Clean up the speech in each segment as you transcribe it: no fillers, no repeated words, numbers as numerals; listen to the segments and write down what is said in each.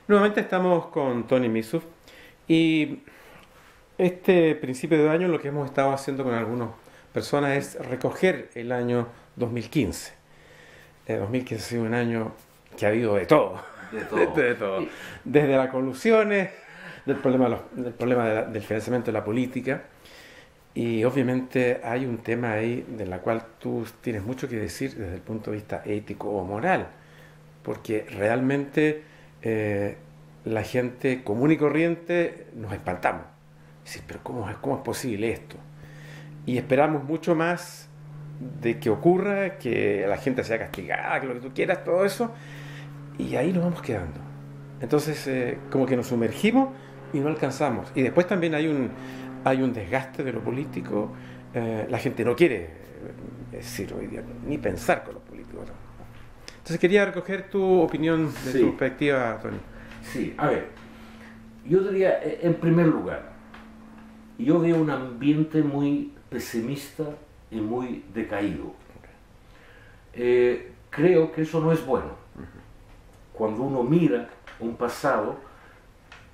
Nuevamente estamos con Tony Misuf y este principio de año lo que hemos estado haciendo con algunas personas es recoger el año 2015. 2015 ha sido un año que ha habido de todo, De todo. de todo. Desde las colusiones, del financiamiento de la política y obviamente hay un tema ahí de la cual tú tienes mucho que decir desde el punto de vista ético o moral, porque realmente la gente común y corriente nos espantamos. Decir, pero cómo es posible esto? Y esperamos mucho más de que ocurra, que la gente sea castigada, que lo que tú quieras, todo eso, y ahí nos vamos quedando. Entonces, como que nos sumergimos y no alcanzamos. Y después también hay un desgaste de lo político. La gente no quiere, decir, hoy día, ni pensar con los políticos, ¿no? Entonces quería recoger tu opinión de tu Sí, perspectiva, Tony. sí. A ver, yo diría, en primer lugar, yo veo un ambiente muy pesimista y muy decaído. Creo que eso no es bueno. Cuando uno mira un pasado,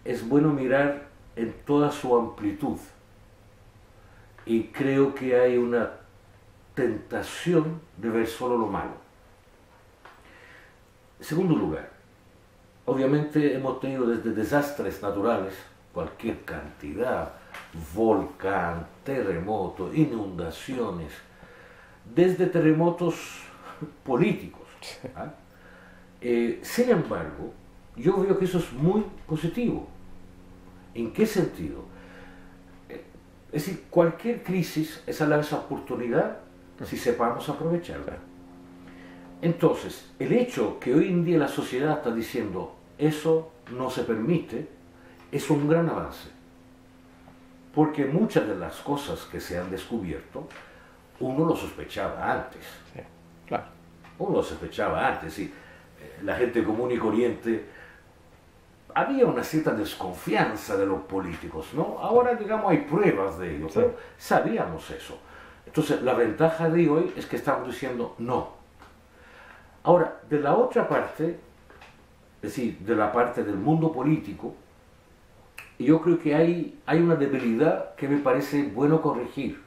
es bueno mirar en toda su amplitud. Y creo que hay una tentación de ver solo lo malo. En segundo lugar, obviamente hemos tenido desde desastres naturales, cualquier cantidad, volcán, terremotos, inundaciones, desde terremotos políticos. ¿Ah? Sin embargo, yo veo que eso es muy positivo. ¿En qué sentido? Es decir, cualquier crisis es a la vez oportunidad si sepamos aprovecharla. Entonces, el hecho que hoy en día la sociedad está diciendo eso no se permite, es un gran avance. Porque muchas de las cosas que se han descubierto, uno lo sospechaba antes. Sí, claro. Uno lo sospechaba antes, y la gente común y corriente, había una cierta desconfianza de los políticos, ¿no? Ahora, digamos, hay pruebas de ello, Sí. pero sabíamos eso. Entonces, la ventaja de hoy es que estamos diciendo no. Ahora, de la otra parte, es decir, de la parte del mundo político, yo creo que hay una debilidad que me parece bueno corregir.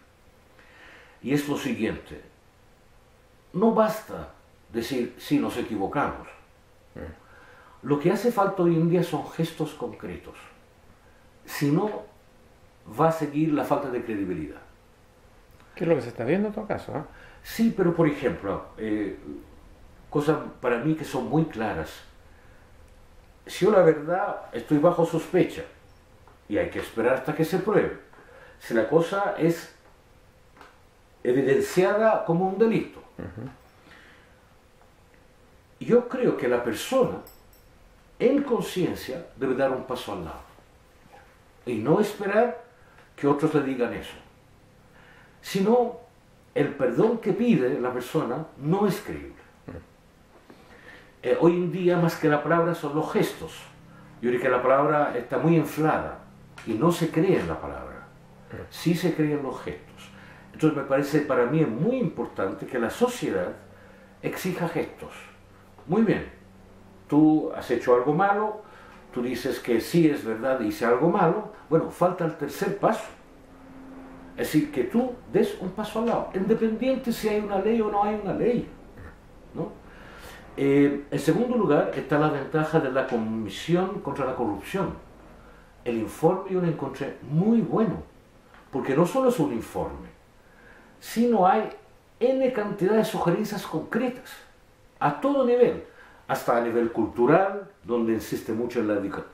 Y es lo siguiente. No basta decir, sí, nos equivocamos. Lo que hace falta hoy en día son gestos concretos. Si no, va a seguir la falta de credibilidad. ¿Qué es lo que se está viendo en todo caso? ¿Eh? Sí, pero por ejemplo, cosas para mí que son muy claras. Si yo la verdad estoy bajo sospecha y hay que esperar hasta que se pruebe. Si la cosa es evidenciada como un delito. Yo creo que la persona en conciencia debe dar un paso al lado y no esperar que otros le digan eso, sino el perdón que pide la persona no es creíble. Hoy en día más que la palabra son los gestos. Yo diría que la palabra está muy inflada y no se cree en la palabra, sí se cree en los gestos. Entonces me parece, para mí es muy importante que la sociedad exija gestos. Muy bien, tú has hecho algo malo, tú dices que sí es verdad, hice algo malo, bueno, falta el tercer paso. Es decir, que tú des un paso al lado, independiente si hay una ley o no hay una ley, ¿no? En segundo lugar está la ventaja de la Comisión contra la Corrupción. El informe yo lo encontré muy bueno, porque no solo es un informe, sino hay N cantidad de sugerencias concretas, a todo nivel, hasta a nivel cultural, donde insiste mucho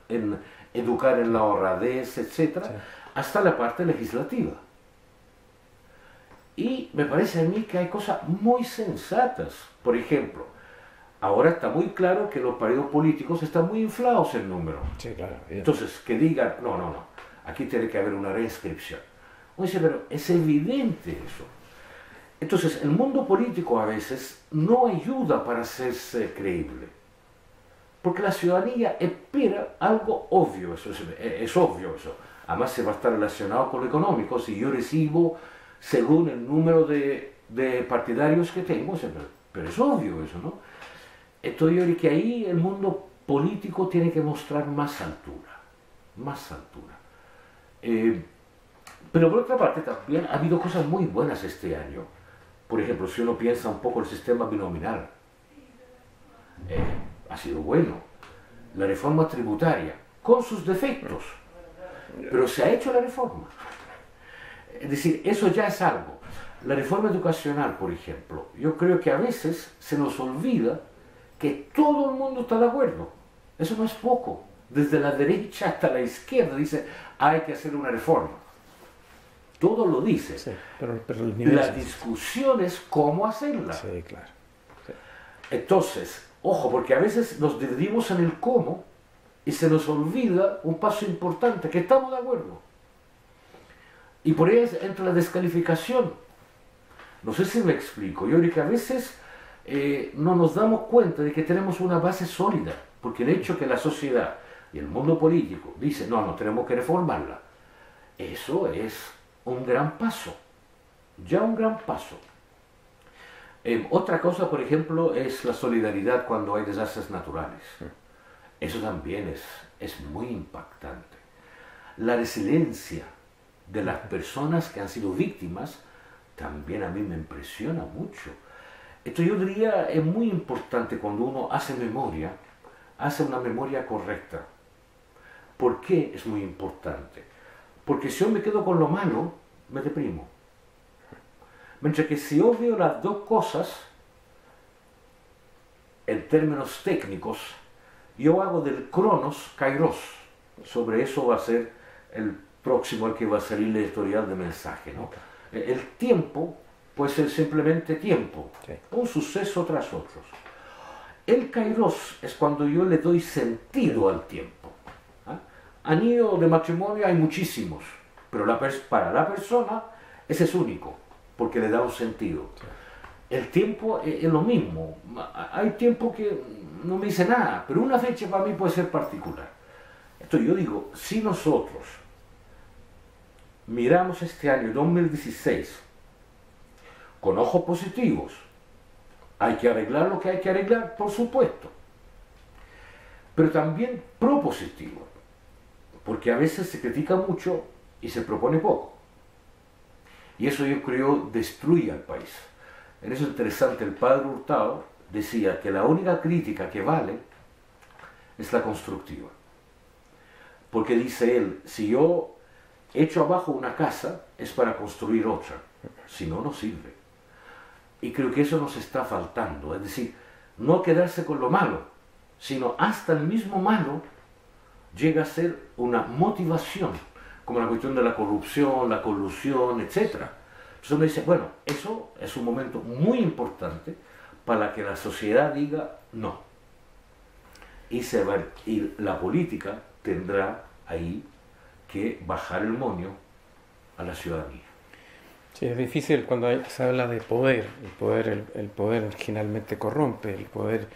en educar en la honradez, etc., Sí. hasta la parte legislativa. Y me parece a mí que hay cosas muy sensatas. Por ejemplo, ahora está muy claro que los partidos políticos están muy inflados en número. Sí, claro. Entonces, que digan, no, no, no, aquí tiene que haber una reinscripción. Uno dice, pero es evidente eso. Entonces, el mundo político a veces no ayuda para hacerse creíble. Porque la ciudadanía espera algo obvio, eso es obvio eso. Además se va a estar relacionado con lo económico. Si yo recibo según el número de partidarios que tengo, pero es obvio eso, ¿no? Entonces yo creo que ahí el mundo político tiene que mostrar más altura, más altura. Pero por otra parte también ha habido cosas muy buenas este año. Por ejemplo, si uno piensa un poco en el sistema binominal, ha sido bueno. La reforma tributaria, con sus defectos, pero se ha hecho la reforma. Es decir, eso ya es algo. La reforma educacional, por ejemplo, yo creo que a veces se nos olvida que todo el mundo está de acuerdo. Eso no es poco. Desde la derecha hasta la izquierda dice, hay que hacer una reforma. Todo lo dice. Sí, pero el nivel la discusión es cómo hacerla. Sí, claro. Sí. Entonces, ojo, porque a veces nos dividimos en el cómo y se nos olvida un paso importante, que estamos de acuerdo. Y por ahí entra la descalificación. No sé si me explico. Yo creo que a veces no nos damos cuenta de que tenemos una base sólida, porque el hecho que la sociedad y el mundo político dice, no tenemos que reformarla, eso es un gran paso, ya un gran paso. Otra cosa, por ejemplo, es la solidaridad cuando hay desastres naturales. Eso también es muy impactante. La resiliencia de las personas que han sido víctimas también a mí me impresiona mucho. Esto yo diría es muy importante cuando uno hace memoria, hace una memoria correcta. ¿Por qué es muy importante? Porque si yo me quedo con lo malo, me deprimo. Mientras que si yo veo las dos cosas, en términos técnicos, yo hago del Cronos Kairos. Sobre eso va a ser el próximo al que va a salir la editorial de mensaje, ¿no? El tiempo puede ser simplemente tiempo, sí, un suceso tras otro. El Kairos es cuando yo le doy sentido al tiempo. Anillo de matrimonio hay muchísimos, pero para la persona ese es único, porque le da un sentido. El tiempo es lo mismo. Hay tiempo que no me dice nada, pero una fecha para mí puede ser particular. Entonces yo digo, si nosotros miramos este año 2016 con ojos positivos, hay que arreglar lo que hay que arreglar, por supuesto, pero también propositivo, porque a veces se critica mucho y se propone poco, y eso yo creo destruye al país. En eso es interesante, el padre Hurtado decía que la única crítica que vale es la constructiva, porque dice él, si yo echo abajo una casa es para construir otra, si no, no sirve. Y creo que eso nos está faltando, es decir, no quedarse con lo malo, sino hasta el mismo malo llega a ser una motivación, como la cuestión de la corrupción, la colusión, etc. Entonces uno dice, bueno, eso es un momento muy importante para que la sociedad diga no. Y la política tendrá ahí que bajar el moño a la ciudadanía. Sí, es difícil cuando se habla de poder. El poder originalmente corrompe. El poder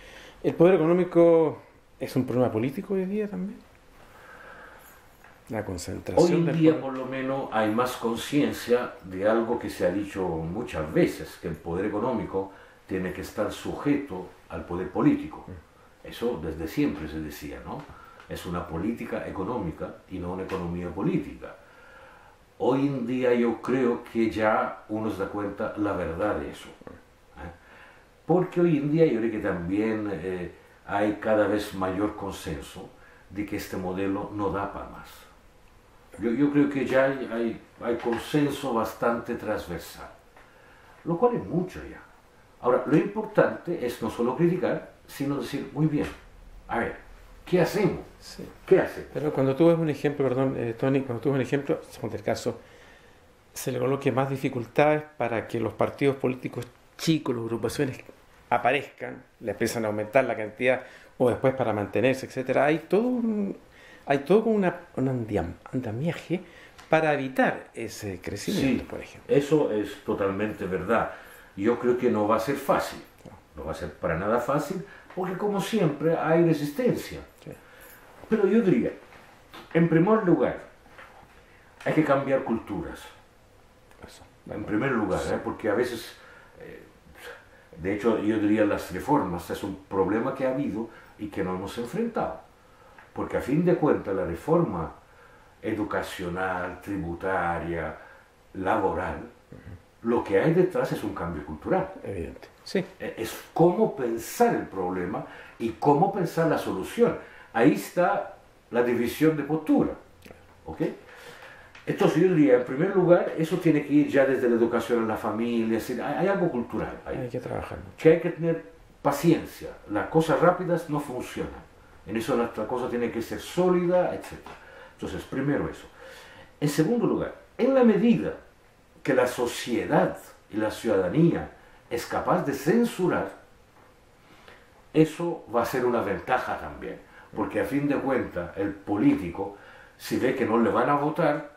económico es un problema político hoy día también. La concentración hoy en día, por lo menos, hay más conciencia de algo que se ha dicho muchas veces, que el poder económico tiene que estar sujeto al poder político. Eso desde siempre se decía, ¿no? Es una política económica y no una economía política. Hoy en día yo creo que ya uno se da cuenta la verdad de eso. Porque hoy en día yo creo que también hay cada vez mayor consenso de que este modelo no da para más. Yo creo que ya hay consenso bastante transversal, lo cual es mucho ya. Ahora, lo importante es no solo criticar, sino decir, muy bien, a ver, ¿qué hacemos? Sí. ¿Qué hacemos? Pero cuando tú ves un ejemplo, perdón, Tony, cuando tú ves un ejemplo, según el caso, se le coloque más dificultades para que los partidos políticos chicos, las agrupaciones aparezcan, le empiezan a aumentar la cantidad, o después para mantenerse, etcétera. Hay todo como un andamiaje para evitar ese crecimiento, sí, por ejemplo. Eso es totalmente verdad. Yo creo que no va a ser fácil, no va a ser para nada fácil, porque como siempre hay resistencia. Sí. Pero yo diría, en primer lugar, hay que cambiar culturas. Eso. En primer lugar, sí, porque a veces, de hecho yo diría las reformas, es un problema que ha habido, y que no hemos enfrentado. Porque a fin de cuentas la reforma educacional, tributaria, laboral, lo que hay detrás es un cambio cultural. Evidente. Sí. Es cómo pensar el problema y cómo pensar la solución. Ahí está la división de postura. ¿Ok? Entonces yo diría, en primer lugar, eso tiene que ir ya desde la educación en la familia. Hay algo cultural ahí. Hay que trabajar mucho. Que hay que tener paciencia. Las cosas rápidas no funcionan. En eso nuestra cosa tiene que ser sólida, etc. Entonces, primero eso. En segundo lugar, en la medida que la sociedad y la ciudadanía es capaz de censurar, eso va a ser una ventaja también. Porque a fin de cuentas, el político, si ve que no le van a votar,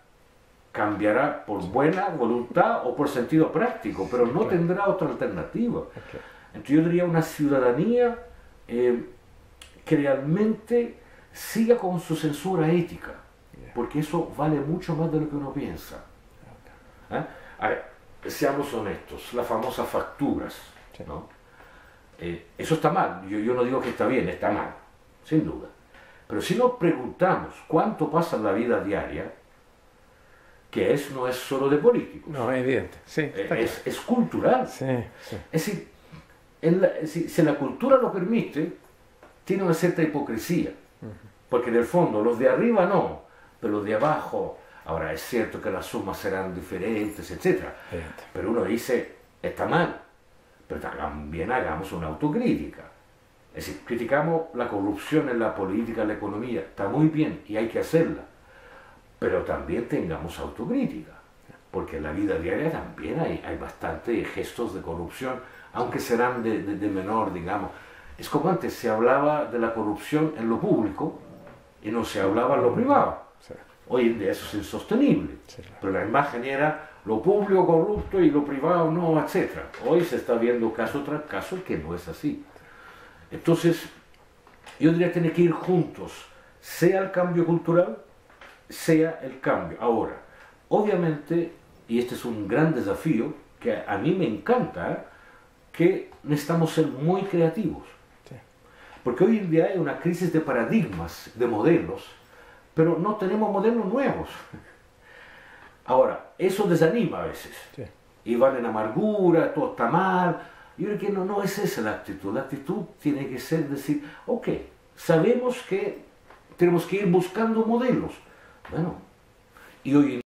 cambiará por buena voluntad o por sentido práctico, pero no tendrá otra alternativa. Entonces yo diría una ciudadanía que realmente siga con su censura ética, porque eso vale mucho más de lo que uno piensa. A ver, seamos honestos, las famosas facturas, ¿no? Eso está mal, yo no digo que está bien, está mal, sin duda. Pero si nos preguntamos cuánto pasa en la vida diaria, que no es solo de políticos. No, es evidente, sí. Es cultural. Sí, sí. Es decir, si la cultura lo permite, tiene una cierta hipocresía. Porque en el fondo, los de arriba no, pero los de abajo, ahora es cierto que las sumas serán diferentes, etc. Pero uno dice, está mal, pero también hagamos una autocrítica. Es decir, criticamos la corrupción en la política, en la economía, está muy bien y hay que hacerla. Pero también tengamos autocrítica, porque en la vida diaria también hay bastantes gestos de corrupción, aunque serán de menor, digamos. Es como antes, se hablaba de la corrupción en lo público y no se hablaba en lo privado. Sí. Hoy en día eso es insostenible, Sí, claro. pero la imagen era lo público corrupto y lo privado no, etc. Hoy se está viendo caso tras caso que no es así. Entonces, yo diría que tiene que ir juntos, sea el cambio cultural, sea el cambio. Ahora, obviamente, y este es un gran desafío, que a mí me encanta, que necesitamos ser muy creativos. Sí. Porque hoy en día hay una crisis de paradigmas, de modelos, pero no tenemos modelos nuevos. Ahora, eso desanima a veces. Sí. Y van en amargura, todo está mal. Yo creo que no es esa la actitud. La actitud tiene que ser decir, ok, sabemos que tenemos que ir buscando modelos. Bueno, y hoy en